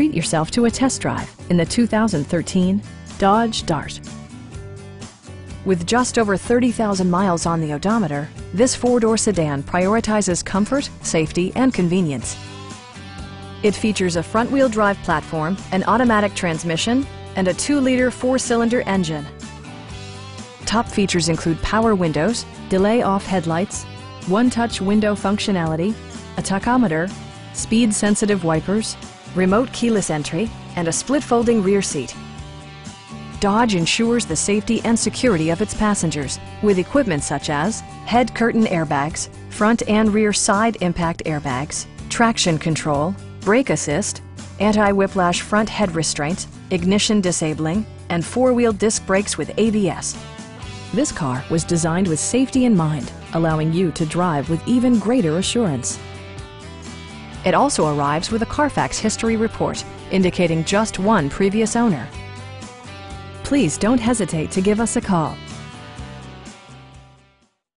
treat yourself to a test drive in the 2013 Dodge Dart. With just over 30,000 miles on the odometer, this four-door sedan prioritizes comfort, safety, and convenience. It features a front-wheel drive platform, an automatic transmission, and a 2-liter 4-cylinder engine. Top features include power windows, delay-off headlights, one-touch window functionality, a tachometer, speed-sensitive wipers, remote keyless entry, and a split-folding rear seat. Dodge ensures the safety and security of its passengers with equipment such as head curtain airbags, front and rear side impact airbags, traction control, brake assist, anti-whiplash front head restraints, ignition disabling, and 4-wheel disc brakes with ABS. This car was designed with safety in mind, allowing you to drive with even greater assurance. It also arrives with a Carfax history report, indicating just one previous owner. Please don't hesitate to give us a call.